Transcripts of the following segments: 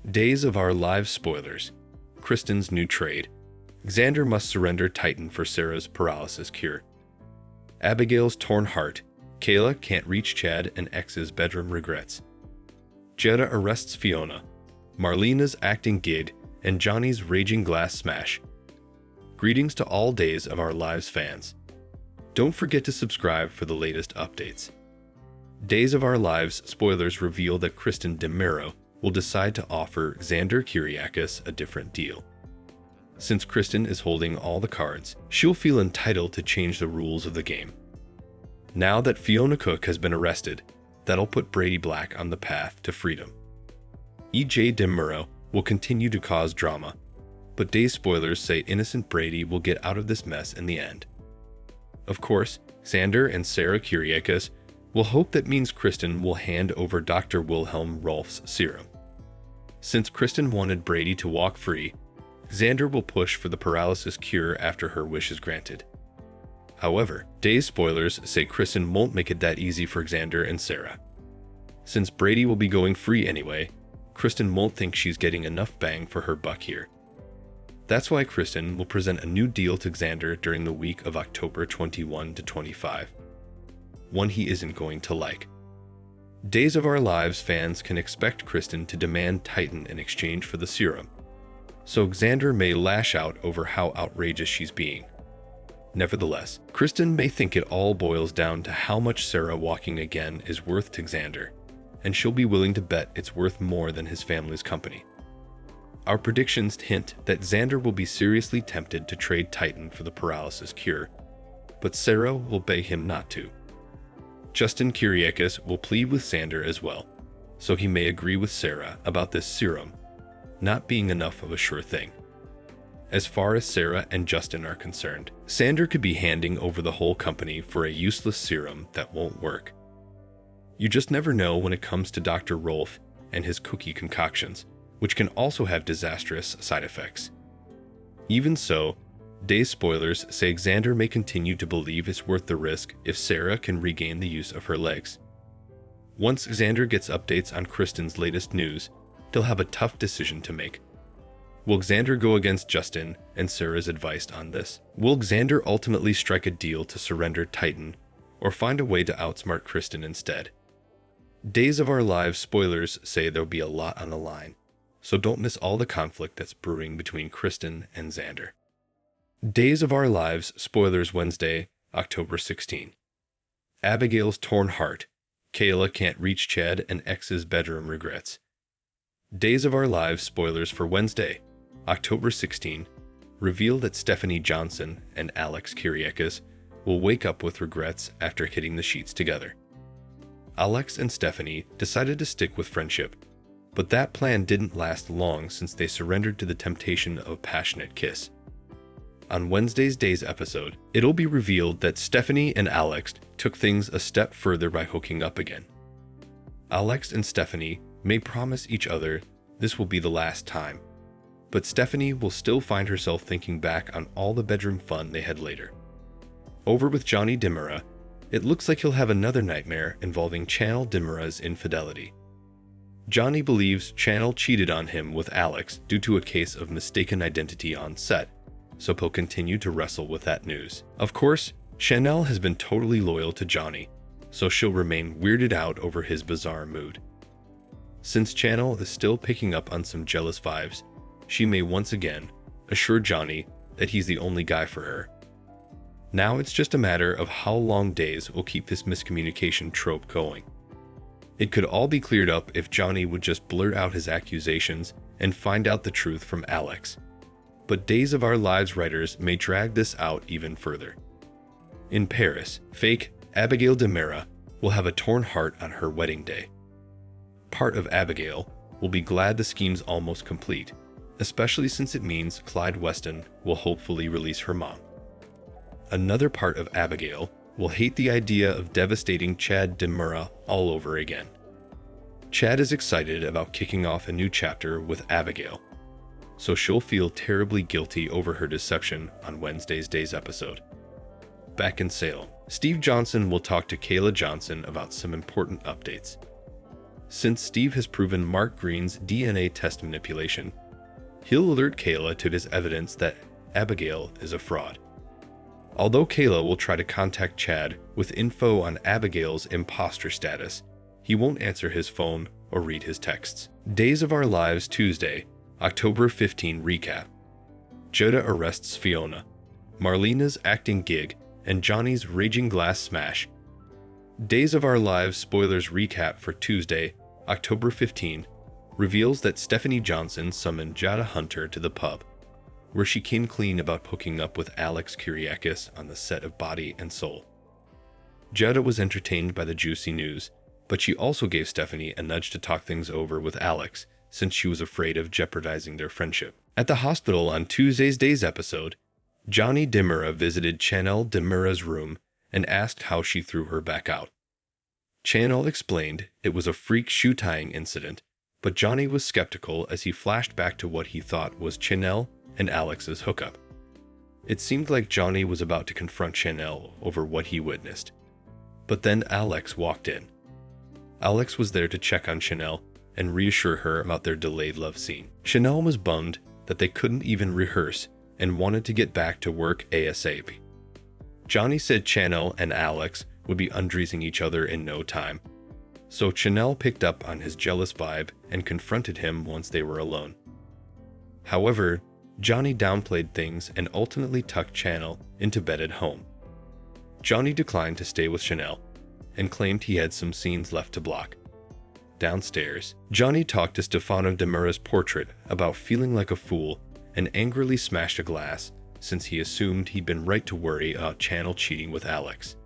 Days of Our Lives spoilers. Kristen's new trade. Xander must surrender Titan for Sarah's paralysis cure. Abigail's torn heart. Kayla can't reach Chad and X's bedroom regrets. Jada arrests Fiona. Marlena's acting gig and Johnny's raging glass smash. Greetings to all Days of Our Lives fans. Don't forget to subscribe for the latest updates. Days of Our Lives spoilers reveal that Kristen DeMiro will decide to offer Xander Kyriakis a different deal. Since Kristen is holding all the cards, she'll feel entitled to change the rules of the game. Now that Fiona Cook has been arrested, that'll put Brady Black on the path to freedom. EJ DeMuro will continue to cause drama, but Days spoilers say innocent Brady will get out of this mess in the end. Of course, Xander and Sarah Kyriakis will hope that means Kristen will hand over Dr. Wilhelm Rolf's serum. Since Kristen wanted Brady to walk free, Xander will push for the paralysis cure after her wish is granted. However, Days spoilers say Kristen won't make it that easy for Xander and Sarah. Since Brady will be going free anyway, Kristen won't think she's getting enough bang for her buck here. That's why Kristen will present a new deal to Xander during the week of October 21 to 25. One he isn't going to like. Days of Our Lives fans can expect Kristen to demand Titan in exchange for the serum, so Xander may lash out over how outrageous she's being. Nevertheless, Kristen may think it all boils down to how much Sarah walking again is worth to Xander, and she'll be willing to bet it's worth more than his family's company. Our predictions hint that Xander will be seriously tempted to trade Titan for the paralysis cure, but Sarah will beg him not to. Justin Kyriakis will plead with Xander as well, so he may agree with Sarah about this serum not being enough of a sure thing. As far as Sarah and Justin are concerned, Xander could be handing over the whole company for a useless serum that won't work. You just never know when it comes to Dr. Rolf and his cookie concoctions, which can also have disastrous side effects. Even so, Days spoilers say Xander may continue to believe it's worth the risk if Sarah can regain the use of her legs. Once Xander gets updates on Kristen's latest news, they'll have a tough decision to make. Will Xander go against Justin and Sarah's advice on this? Will Xander ultimately strike a deal to surrender Titan, or find a way to outsmart Kristen instead? Days of Our Lives spoilers say there'll be a lot on the line, so don't miss all the conflict that's brewing between Kristen and Xander. Days of Our Lives spoilers Wednesday, October 16. Abigail's torn heart. Kayla can't reach Chad and X's bedroom regrets. Days of Our Lives spoilers for Wednesday, October 16, reveal that Stephanie Johnson and Alex Kyriakis will wake up with regrets after hitting the sheets together. Alex and Stephanie decided to stick with friendship, but that plan didn't last long since they surrendered to the temptation of a passionate kiss. On Wednesday's Days episode, it'll be revealed that Stephanie and Alex took things a step further by hooking up again. Alex and Stephanie may promise each other this will be the last time, but Stephanie will still find herself thinking back on all the bedroom fun they had later. Over with Johnny DeMuro, it looks like he'll have another nightmare involving Channel DeMura's infidelity. Johnny believes Channel cheated on him with Alex due to a case of mistaken identity on set, so he'll continue to wrestle with that news. Of course, Chanel has been totally loyal to Johnny, so she'll remain weirded out over his bizarre mood. Since Channel is still picking up on some jealous vibes, she may once again assure Johnny that he's the only guy for her. Now it's just a matter of how long Days will keep this miscommunication trope going. It could all be cleared up if Johnny would just blurt out his accusations and find out the truth from Alex. But Days of Our Lives writers may drag this out even further. In Paris, fake Abigail DeMiro will have a torn heart on her wedding day. Part of Abigail will be glad the scheme's almost complete, especially since it means Clyde Weston will hopefully release her mom. Another part of Abigail will hate the idea of devastating Chad DeMuro all over again. Chad is excited about kicking off a new chapter with Abigail, so she'll feel terribly guilty over her deception on Wednesday's Days episode. Back in Salem, Steve Johnson will talk to Kayla Johnson about some important updates. since Steve has proven Mark Green's DNA test manipulation. He'll alert Kayla to his evidence that Abigail is a fraud. Although Kayla will try to contact Chad with info on Abigail's imposter status, he won't answer his phone or read his texts. Days of Our Lives Tuesday, October 15 recap. Jada arrests Fiona. Marlena's acting gig and Johnny's raging glass smash. Days of Our Lives spoilers recap for Tuesday, October 15, reveals that Stephanie Johnson summoned Jada Hunter to the pub, where she came clean about hooking up with Alex Kyriakis on the set of Body and Soul. Jada was entertained by the juicy news, but she also gave Stephanie a nudge to talk things over with Alex, since she was afraid of jeopardizing their friendship. At the hospital on Tuesday's Days episode, Johnny Demura visited Chanel Demura's room and asked how she threw her back out. Chanel explained it was a freak shoe tying incident, but Johnny was skeptical as he flashed back to what he thought was Chanel and Alex's hookup. It seemed like Johnny was about to confront Chanel over what he witnessed. But then Alex walked in. Alex was there to check on Chanel and reassure her about their delayed love scene. Chanel was bummed that they couldn't even rehearse and wanted to get back to work ASAP. Johnny said Chanel and Alex would be undressing each other in no time, so Chanel picked up on his jealous vibe and confronted him once they were alone. However, Johnny downplayed things and ultimately tucked Chanel into bed at home. Johnny declined to stay with Chanel and claimed he had some scenes left to block. Downstairs, Johnny talked to Stefano Demura's portrait about feeling like a fool and angrily smashed a glass since he assumed he'd been right to worry about Chanel cheating with Alex.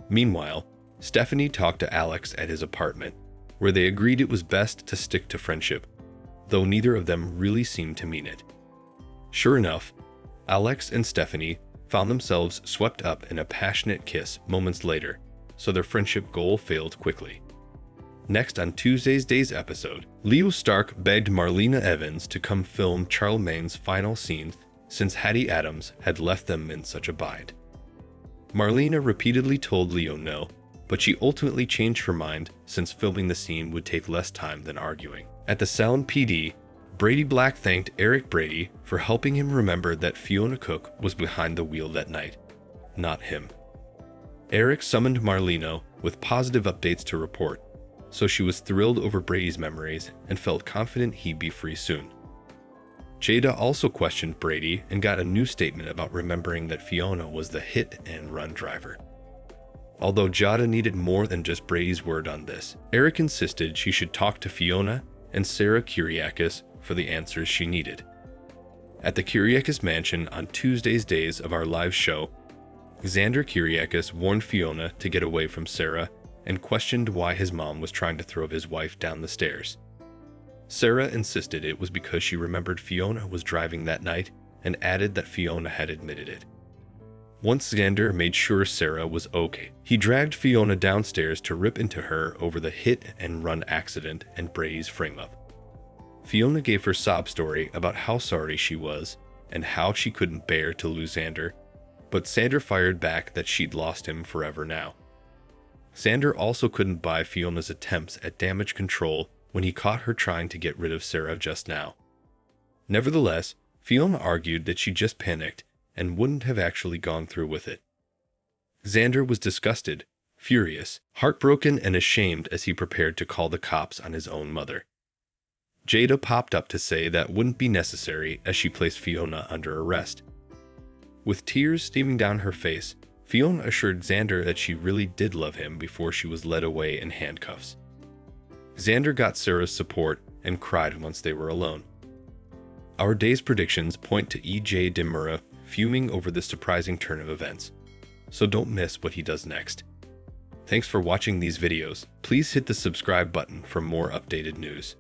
Meanwhile, Stephanie talked to Alex at his apartment, where they agreed it was best to stick to friendship, though neither of them really seemed to mean it. Sure enough, Alex and Stephanie found themselves swept up in a passionate kiss moments later, so their friendship goal failed quickly. Next on Tuesday's Days episode, Leo Stark begged Marlena Evans to come film Charlemagne's final scene since Hattie Adams had left them in such a bind. Marlena repeatedly told Leo no, but she ultimately changed her mind since filming the scene would take less time than arguing. At the Sound PD, Brady Black thanked Eric Brady for helping him remember that Fiona Cook was behind the wheel that night, not him. Eric summoned Marlena with positive updates to report, so she was thrilled over Brady's memories and felt confident he'd be free soon. Jada also questioned Brady and got a new statement about remembering that Fiona was the hit-and-run driver. Although Jada needed more than just Brady's word on this, Eric insisted she should talk to Fiona and Sarah Kyriakis for the answers she needed. At the Kyriakis mansion on Tuesday's Days of Our Live show, Xander Kyriakis warned Fiona to get away from Sarah and questioned why his mom was trying to throw his wife down the stairs. Sarah insisted it was because she remembered Fiona was driving that night and added that Fiona had admitted it. Once Xander made sure Sarah was okay, he dragged Fiona downstairs to rip into her over the hit-and-run accident and Brady's frame-up. Fiona gave her sob story about how sorry she was and how she couldn't bear to lose Xander, but Xander fired back that she'd lost him forever now. Xander also couldn't buy Fiona's attempts at damage control when he caught her trying to get rid of Sarah just now. Nevertheless, Fiona argued that she just panicked and wouldn't have actually gone through with it. Xander was disgusted, furious, heartbroken, and ashamed as he prepared to call the cops on his own mother. Jada popped up to say that wouldn't be necessary as she placed Fiona under arrest. With tears steaming down her face, Fiona assured Xander that she really did love him before she was led away in handcuffs. Xander got Sarah's support and cried once they were alone. Our day's predictions point to E.J. Demura fuming over this surprising turn of events, so don't miss what he does next. Thanks for watching these videos. Please hit the subscribe button for more updated news.